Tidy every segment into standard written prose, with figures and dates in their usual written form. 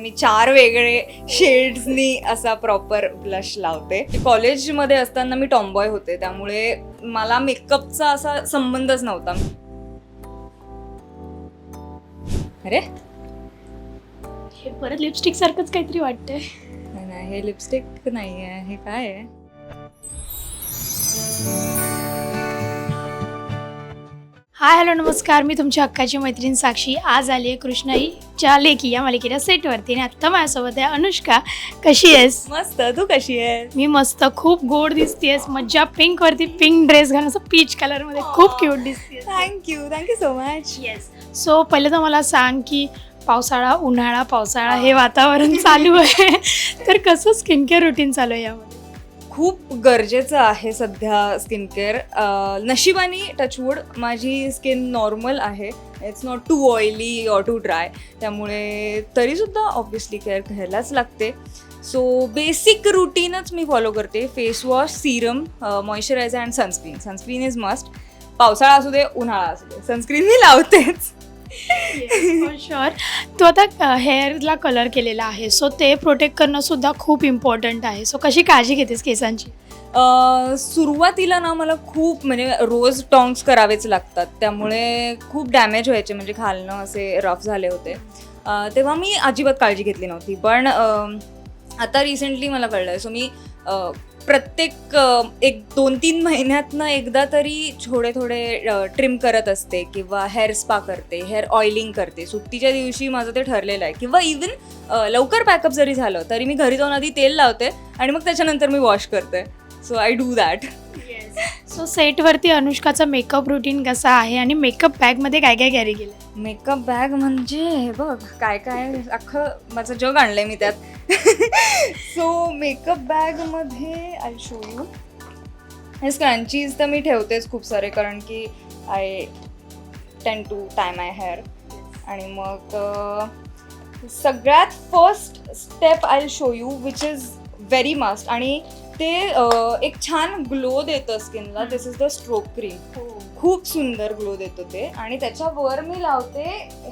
मी 4 वेगळे शेड्सनी असा proper blush लावते. कॉलेजमध्ये असताना मी टॉमबॉय होते, त्यामुळे मला मेकअपचा असा संबंधच नव्हता. अरे हे परत लिपस्टिक सारखंच काहीतरी वाटतंय. नाही, हे लिपस्टिक नाही आहे, हे काय आहे? हाय हॅलो नमस्कार, मी तुमची हक्काची मैत्रीण साक्षी. आज आली आहे कृष्णाईच्या लेकी या मालिकेच्या सेटवरती आणि आत्ता माझ्यासोबत आहे अनुष्का. कशी आहेस? मस्त. तू कशी आहेस? मी मस्त, खूप गोड दिसतेस. मज्जा. पिंक वरती पिंक ड्रेस घालून असं पीच कलर मध्ये खूप क्यूट दिसतेस. Thank you so much. Yes. So पहिले तर मला सांग की पावसाळा, उन्हाळा, पावसाळा हे वातावरण चालू आहे तर कसं स्किन केअर रुटीन चालू आहे यामध्ये? खूप गरजेचं आहे सध्या स्किन केअर. नशिबाने टचवूड माझी स्किन नॉर्मल आहे. It's not too oily or too dry, त्यामुळे तरीसुद्धा ऑब्व्हियसली केअर घ्यायलाच लागते. सो बेसिक रुटीनच मी फॉलो करते. Face wash, serum, moisturiser and sunscreen. Sunscreen is must. पावसाळा असू दे, उन्हाळा असू दे, सनस्क्रीन मी लावतेच. शुअर. तू आता हेअरला कलर केलेला आहे, सो ते प्रोटेक्ट करणं सुद्धा खूप इम्पॉर्टंट आहे. सो कशी काळजी घेतेस केसांची? सुरुवातीला ना मला खूप म्हणजे रोज टॉंग्स करावेच लागतात, त्यामुळे खूप डॅमेज व्हायचे, म्हणजे घालणं असे रफ झाले होते. तेव्हा मी अजिबात काळजी घेतली नव्हती. पण आता रिसेंटली मला कळलं आहे. सो मी प्रत्येक 1-2-3 महिन्यातनं एकदा तरी थोडे ट्रिम करत असते, किंवा हेअर स्पा करते, हेअर ऑइलिंग करते. सुट्टीच्या दिवशी माझं ते ठरलेलं आहे. किंवा इवन लवकर पॅकअप जरी झालं तरी मी घरी जाऊन आधी तेल लावते आणि मग त्याच्यानंतर मी वॉश करते. So I do that. So सेटवरती अनुष्काचा मेकअप रुटीन कसा आहे आणि मेकअप बॅगमध्ये काय काय कॅरी केलं? मेकअप बॅग म्हणजे हे बघ, काय काय अख्खं माझं जग आणलंय मी त्यात. सो मेकअप बॅगमध्ये आय शो यू. हे स्क्रंचीज तर मी ठेवतेच खूप सारे, कारण की आय टेंड टू टाय माय हेअर. आणि मग सगळ्यात first step I show you which is very must, आणि ते एक छान ग्लो देतं स्किनला. दिस इज द स्ट्रोक क्रीम. खूप सुंदर ग्लो देतो ते. आणि त्याच्यावर मी लावते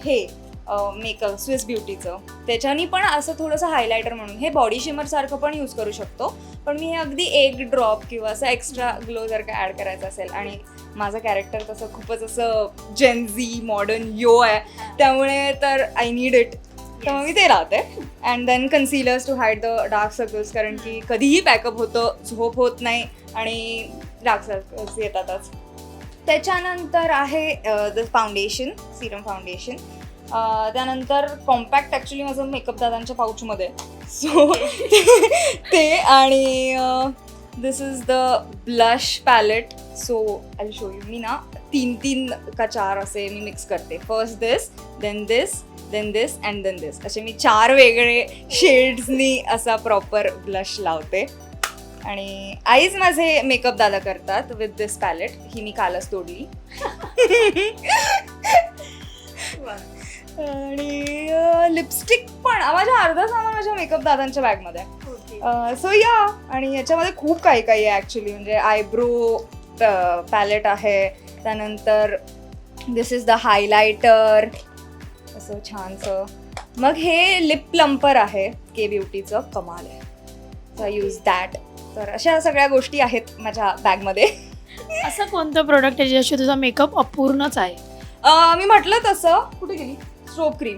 हे मेकअप स्विस ब्युटीचं. त्याच्यानी पण असं थोडंसं हायलायटर म्हणून. हे बॉडी शिमर सारखं पण यूज करू शकतो, पण मी हे अगदी 1 ड्रॉप किंवा असं एक्स्ट्रा ग्लो जर का ॲड करायचं असेल, आणि माझं कॅरेक्टर तसं खूपच असं जेनझी मॉडर्न यो आहे, त्यामुळे तर आय नीड इट. तर मग मी ते लावते. And then concealers to hide the dark circles, कारण की कधीही पॅकअप होतं, झोप होत नाही आणि डार्क सर्कल्स येतातच. त्याच्यानंतर आहे द फाउंडेशन, सिरम फाउंडेशन. त्यानंतर कॉम्पॅक्ट ॲक्च्युली माझं मेकअप दादांच्या पाऊचमध्ये. सो ते. आणि this is the blush palette. So I show you. मी ना 3 का 4 असे मी मिक्स करते. First this, then this, then this and then this. असे मी 4 वेगळे शेड्सनी असा प्रॉपर ब्लश लावते. आणि आईज माझे मेकअप दादा करतात विथ दिस पॅलेट. ही मी कालच तोडली. आणि लिपस्टिक पण माझ्या अर्धा सामान माझ्या मेकअप दादांच्या बॅगमध्ये आहे. सो या. आणि याच्यामध्ये खूप काही काही आहे ॲक्च्युली. म्हणजे आयब्रो पॅलेट आहे. त्यानंतर दिस इज द हायलायटर असं छानसं. मग हे लिप प्लम्पर आहे के ब्युटीचं. कमाल आहे. So I use that. तर अशा सगळ्या गोष्टी आहेत माझ्या बॅगमध्ये. असं कोणतं प्रोडक्ट आहे ज्याशी तुझा मेकअप अपूर्णच आहे? मी म्हटलं तसं, कुठे गेली स्ट्रोक क्रीम.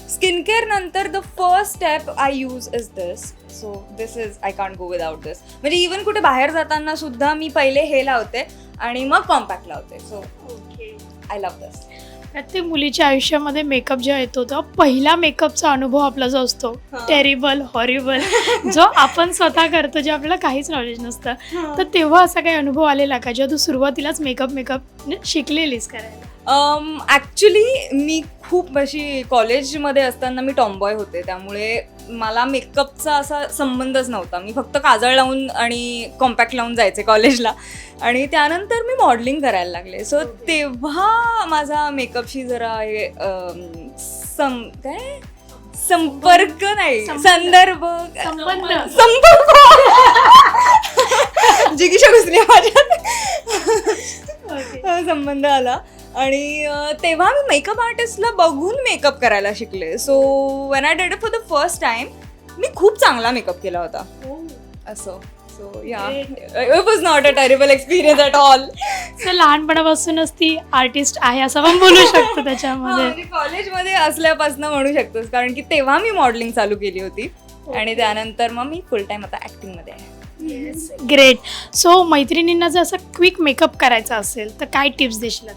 स्किन केअर नंतर the first step I use is this. So this is I can't go without this. म्हणजे इवन कुठे बाहेर जाताना सुद्धा मी पहिले हे लावते आणि मग कॉम्पॅक्ट लावते. सो आय लव्ह दिस. प्रत्येक मुलीच्या आयुष्यामध्ये मेकअप जेव्हा येतो तेव्हा पहिला मेकअपचा अनुभव आपला जो असतो, टेरिबल, हॉरिबल, जो आपण स्वतः करतो, जे आपल्याला काहीच नॉलेज नसतं, तर तेव्हा असा काही अनुभव आलेला का जेव्हा तू सुरुवातीलाच मेकअप शिकलेलीस करायला? ॲक्च्युली मी खूप अशी कॉलेजमध्ये असताना मी टॉमबॉय होते, त्यामुळे मला मेकअपचा असा संबंधच नव्हता. मी फक्त काजळ लावून आणि कॉम्पॅक्ट लावून जायचे कॉलेजला. आणि त्यानंतर मी मॉडेलिंग करायला लागले. सो तेव्हा माझा मेकअपशी जरा हे संपर्क नाही, संदर्भ, जिगीच्या घुसल्या माझ्यात संबंध आला. आणि तेव्हा मी मेकअप आर्टिस्टला बघून मेकअप करायला शिकले. So when I did it for the first time मी खूप चांगला मेकअप केला होता असं. So yeah it was not a terrible experience at all. So लहानपणापासूनच ती आर्टिस्ट आहे असं पण बोलू शकतो त्याच्यामध्ये. कॉलेजमध्ये असल्यापासून म्हणू शकतोस, कारण की तेव्हा मी मॉडेलिंग चालू केली होती आणि त्यानंतर मग मी फुल टाइम आता ऍक्टिंगमध्ये आहे. ग्रेट. सो मैत्रिणींना जर असं क्विक मेकअप करायचा असेल तर काय टिप्स देशील?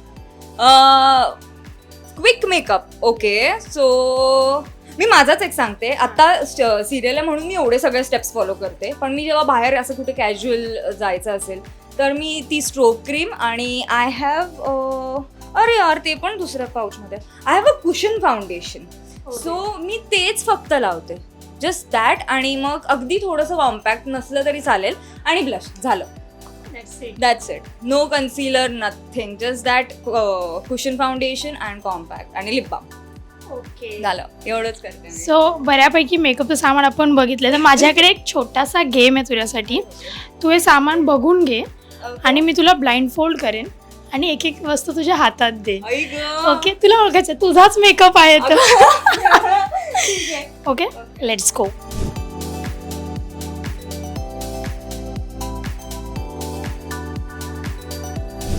Quick makeup okay. सो मी माझाच एक सांगते. आता सिरियल आहे म्हणून मी एवढे सगळे स्टेप्स फॉलो करते, पण मी जेव्हा बाहेर असं कुठे कॅज्युअल जायचं असेल तर मी ती स्ट्रोक क्रीम आणि आय हॅव अरे यार ते पण दुसऱ्या पाऊचमध्ये I have a cushion foundation. So मी तेच फक्त लावते, जस्ट दॅट. आणि मग अगदी थोडंसं कॉम्पॅक्ट नसलं तरी चालेल आणि ब्लश झालं. That's it. No concealer, nothing, just that cushion foundation and compact आणि लिप बाम. ओके झालं, एवढंच करते. सो बऱ्यापैकी मेकअपचं सामान आपण बघितलं. तर माझ्याकडे एक छोटासा गेम आहे तुझ्यासाठी. तू हे सामान बघून घे आणि मी तुला ब्लाइंड फोल्ड करेन आणि एक एक वस्तू तुझ्या हातात दे. ओके, तुला ओळखायचं तुझाच मेकअप आहे तर. Okay, let's go.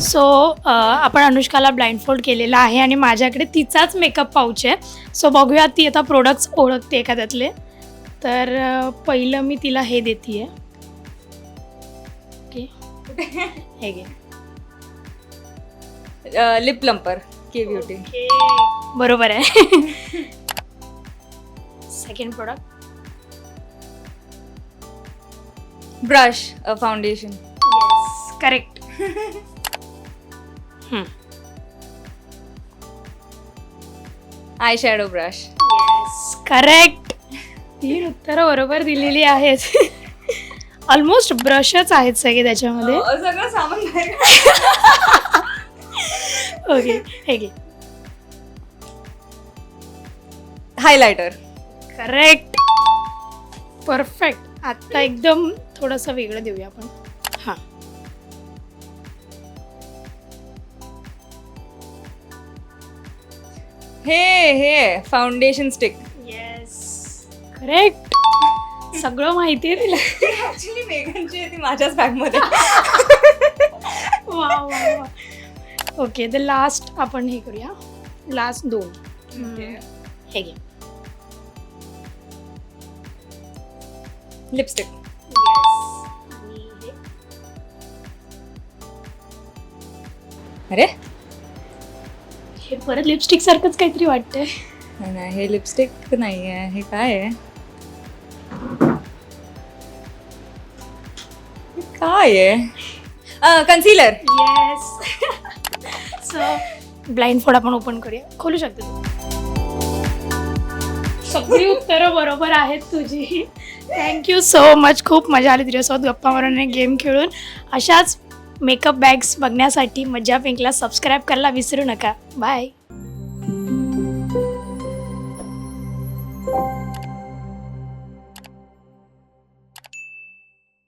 सो आपण अनुष्काला ब्लाइंड फोल्ड केलेला आहे आणि माझ्याकडे तिचाच मेकअप पाऊच आहे. सो बघूया ती आता प्रोडक्ट्स ओळखते एखाद्यातले. तर पहिलं मी तिला हे देते. ओके, हे घे. लिप प्लम्पर के ब्युटी. बरोबर आहे. Second product brush foundation. Correct. Eye shadow brush. Correct. 3 उत्तरं बरोबर दिलेली आहेत. ऑलमोस्ट ब्रशच आहेत सगळे त्याच्यामध्ये. सगळं सामान बाहेर. ओके, हे घे. हायलायटर. करेक्ट. परफेक्ट. आता एकदम थोडंसं वेगळं देऊया आपण. हां, हे फाउंडेशन स्टिक. Yes, correct. सगळं माहिती आहे तिला. ऍक्च्युली मेघनची आहे ती माझ्याच बॅगमध्ये. वा वा वा. ओके, द लास्ट आपण हे करूया. लास्ट 2. हे घे. लिपस्टिक. अरे हे परत लिपस्टिक सारखंच काहीतरी वाटतंय. नाही, हे लिपस्टिक नाही आहे. हे काय आहे? काय आहे? Concealer. Yes. So blind fold आपण ओपन करूया. खोलू शकते तू. सगळी उत्तरं बरोबर आहेत तुझी. Thank you so much. खूप मजा आली तुझ्यासोबत गप्पा मारून आणि गेम खेळून. अशाच मेकअप बॅग्स बघण्यासाठी मज्जा पिंकला सबस्क्राईब करायला विसरू नका. बाय.